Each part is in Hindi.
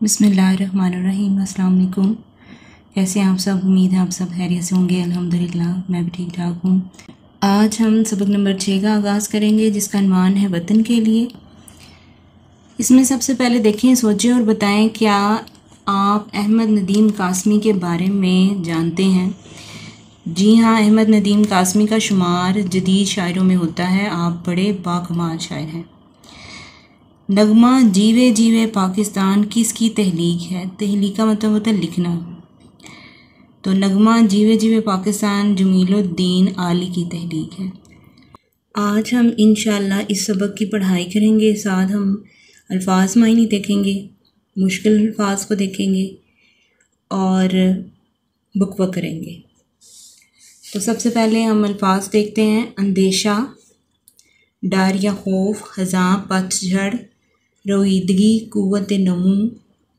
बिस्मिल्लाहिर्रहमानिर्रहीम। अस्सलाम वालेकुम। कैसे हैं आप सब? उम्मीद है आप सब खैरियत से होंगे। अल्हम्दुलिल्लाह मैं भी ठीक ठाक हूँ। आज हम सबक नंबर 6 का आगाज़ करेंगे, जिसका अन्वान है वतन के लिए। इसमें सबसे पहले देखें, सोचें और बताएं क्या आप अहमद नदीम कासमी के बारे में जानते हैं। जी हाँ, अहमद नदीम कासमी का शुमार जदीद शायरों में होता है। आप बड़े बाकमाल शायर हैं। नगमा जीवे जीवे पाकिस्तान किसकी तहलीक है? तहलीक का मतलब होता है लिखना। तो नगमा जीवे जीवे पाकिस्तान जमीलुद्दीन आली की तहलीक है। आज हम इंशाअल्लाह इस सबक की पढ़ाई करेंगे। साथ हम अल्फाज मायनी देखेंगे, मुश्किल अल्फाज को देखेंगे और बुकवा करेंगे। तो सबसे पहले हम अल्फाज देखते हैं। अंदेशा, डर या खौफ, ख़ज़ां, पतझड़, रोईदगी, क़ुव्वत नमू,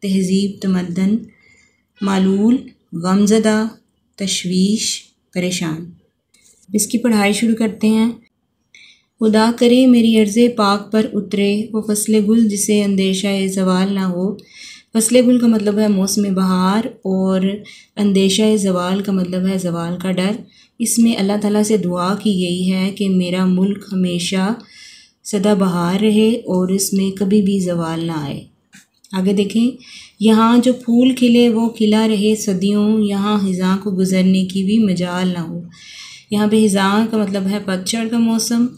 तहज़ीब, तमद्दन, मालूल, गमज़दा, तशवीश, परेशान। इसकी पढ़ाई शुरू करते हैं। खुदा करे मेरी अर्ज़े पाक पर उतरे वो फ़स्ल गुल जिसे अंदेशा ज़वाल ना हो। फ़स्ल गुल का मतलब है मौसम बहार और अंदेशा ज़वाल का मतलब है ज़वाल का डर। इसमें अल्लाह ताला से दुआ की गई है कि मेरा मुल्क हमेशा सदाबहार रहे और इसमें कभी भी ज़वाल ना आए। आगे देखें, यहाँ जो फूल खिले वो खिला रहे सदियों, यहाँ हिज़ां को गुज़रने की भी मजाल ना हो। यहाँ पे हिज़ां का मतलब है पतझड़ का मौसम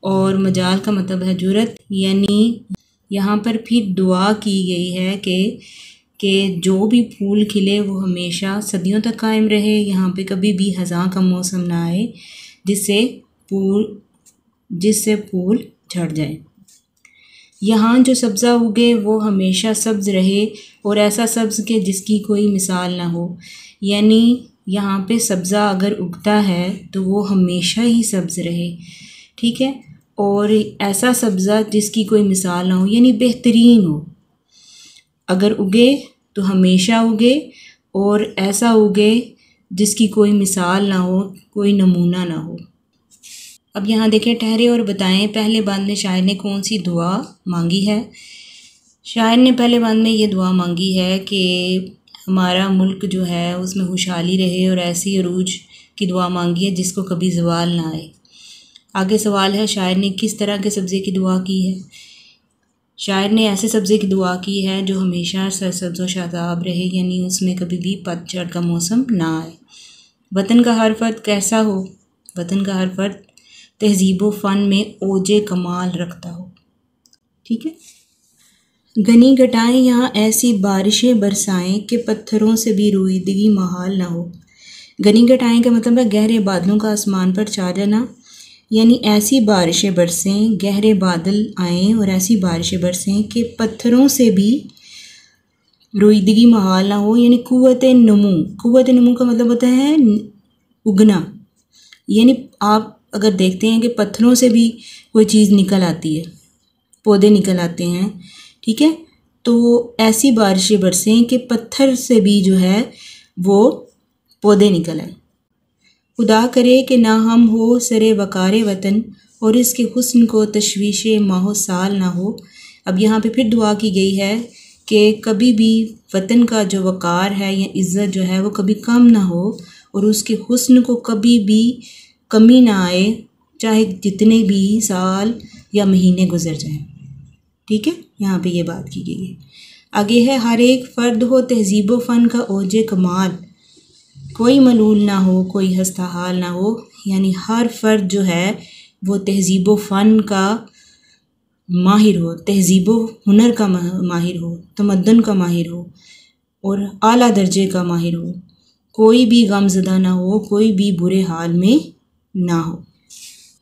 और मजाल का मतलब है जुरत। यानी यहाँ पर फिर दुआ की गई है कि जो भी फूल खिले वो हमेशा सदियों तक कायम रहे, यहाँ पे कभी भी हिज़ां का मौसम ना आए जिससे फूल झड़ जाए। यहाँ जो सब्ज़ा उगे वो हमेशा सब्ज़ रहे और ऐसा सब्ज़ के जिसकी कोई मिसाल ना हो। यानी यहाँ पे सब्ज़ा अगर उगता है तो वो हमेशा ही सब्ज़ रहे, ठीक है, और ऐसा सब्ज़ा जिसकी कोई मिसाल ना हो, यानी बेहतरीन हो। अगर उगे तो हमेशा उगे और ऐसा उगे जिसकी कोई मिसाल ना हो, कोई नमूना ना हो। अब यहाँ देखें, ठहरे और बताएं पहले बंद में शायर ने कौन सी दुआ मांगी है। शायर ने पहले बंद में ये दुआ मांगी है कि हमारा मुल्क जो है उसमें खुशहाली रहे और ऐसी अरूज की दुआ मांगी है जिसको कभी ज़वाल ना आए। आगे सवाल है, शायर ने किस तरह के सब्ज़े की दुआ की है। शायर ने ऐसे सब्ज़े की दुआ की है जो हमेशा सरसब्ज़ व शादाब रहे, यानी उसमें कभी भी पतझड़ का मौसम ना आए। वतन का हर फर्द कैसा हो? वतन का हर फर्द तहज़ीब व फ़न में ओजे कमाल रखता हो, ठीक है। गनी घटाएं यहाँ ऐसी बारिशें बरसाएं कि पत्थरों से भी रोईदगी महाल ना हो। गनी घटाएं का मतलब है गहरे बादलों का आसमान पर छा जाना। यानी ऐसी बारिशें बरसें, गहरे बादल आएँ और ऐसी बारिशें बरसें कि पत्थरों से भी रोईदगी महाल ना हो। यानी क़ुव्वत नमू, क़ुव्वत नमू का मतलब होता है उगना। यानी आप अगर देखते हैं कि पत्थरों से भी कोई चीज़ निकल आती है, पौधे निकल आते हैं, ठीक है, तो ऐसी बारिशें बरसें कि पत्थर से भी जो है वो पौधे निकल आए। खुदा करे कि ना हम हो सरे वकारे वतन और इसके हुस्न को तशवीश माहो साल ना हो। अब यहाँ पे फिर दुआ की गई है कि कभी भी वतन का जो वकार है या इज़्ज़त जो है वो कभी कम ना हो और उसके हुस्न को कभी भी कमी ना आए, चाहे जितने भी साल या महीने गुजर जाएं, ठीक है। यहाँ पे ये बात की गई है। आगे है, हर एक फ़र्द हो तहज़ीब व फ़न का ओजे कमाल, कोई मलूल ना हो, कोई हस्ता हाल ना हो। यानी हर फ़र्द जो है वो तहज़ीब व फ़न का माहिर हो, तहज़ीब व हुनर का माहिर हो, तमद्दन का माहिर हो और आला दर्जे का माहिर हो। कोई भी गमज़दा ना हो, कोई भी बुरे हाल में ना हो।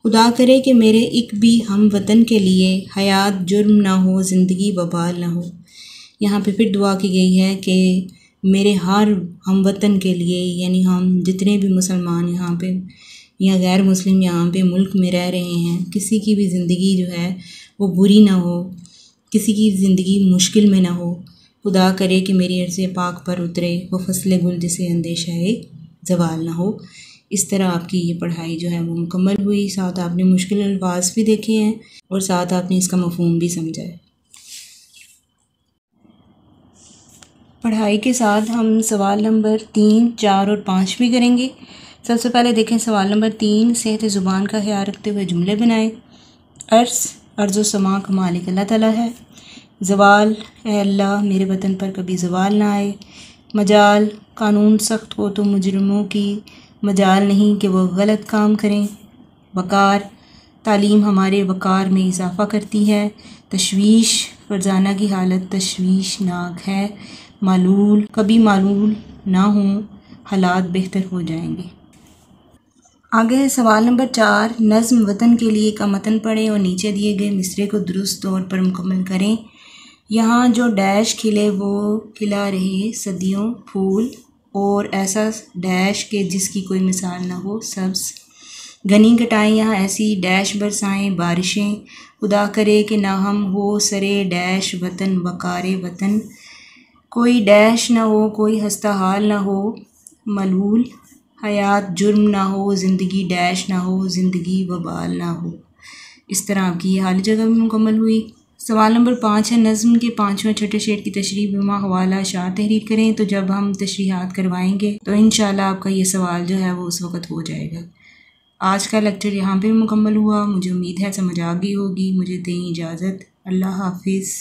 खुदा करे कि मेरे एक भी हम वतन के लिए हयात जुर्म ना हो, ज़िंदगी वबाल ना हो। यहाँ पे फिर दुआ की गई है कि मेरे हर हम वतन के लिए, यानी हम जितने भी मुसलमान यहाँ पे या गैर मुस्लिम यहाँ पे मुल्क में रह रहे हैं, किसी की भी ज़िंदगी जो है वो बुरी ना हो, किसी की ज़िंदगी मुश्किल में ना हो। खुदा करे कि मेरी अर्ज़े पाक पर उतरे वो फ़स्ल गुल जिसे अंदेशा ज़वाल ना हो। इस तरह आपकी ये पढ़ाई जो है वो मुकम्मल हुई। साथ आपने मुश्किल अल्फाज भी देखे हैं और साथ आपने इसका मफ़हूम भी समझा है। पढ़ाई के साथ हम सवाल नंबर 3, 4 और 5 भी करेंगे। सबसे पहले देखें सवाल नंबर 3, सेहत ज़ुबान का ख्याल रखते हुए जुमले बनाएं। अर्ज़ समा का मालिक अल्लाह ताला है। ज़वाल, ए अल्लाह मेरे वतन पर कभी ज़वाल ना आए। मजाल, कानून सख्त हो तो मुजरिमों की मजाल नहीं कि वह गलत काम करें। वक़ार, तालीम हमारे वक़ार में इजाफ़ा करती है। तशवीश, फरजाना की हालत तशवीशनाक है। मालूल, कभी मालूल ना हो, हालात बेहतर हो जाएंगे। आगे है सवाल नंबर 4, नज़्म वतन के लिए का मतन पढ़ें और नीचे दिए गए मिसरे को दुरुस्त तौर पर मुकम्मल करें। यहाँ जो डैश खिले वो खिला रहे सदियों फूल, और ऐसा डैश के जिसकी कोई मिसाल ना हो सब्ज़। घनी घटाएं यहाँ ऐसी डैश बरसाएं बारिशें, खुदा करे कि ना हम हो सरे डैश वतन वकारे वतन। कोई डैश ना हो कोई हस्ता हाल ना हो, मलूल हयात जुर्म ना हो, ज़िंदगी डैश ना हो ज़िंदगी वबाल ना हो। इस तरह आपकी ये हाल जगह भी मुकम्मल हुई। सवाल नंबर 5 है, नज़्म के 5वें छठे शेर की तशरीह बिमा हवाला शार तहरीर करें। तो जब हम तशरीहात करवाएंगे तो इंशाल्लाह आपका ये सवाल जो है वो उस वक़्त हो जाएगा। आज का लेक्चर यहाँ पे मुकम्मल हुआ। मुझे उम्मीद है समझ आ गई होगी। मुझे दें इजाज़त। अल्लाह हाफिज़।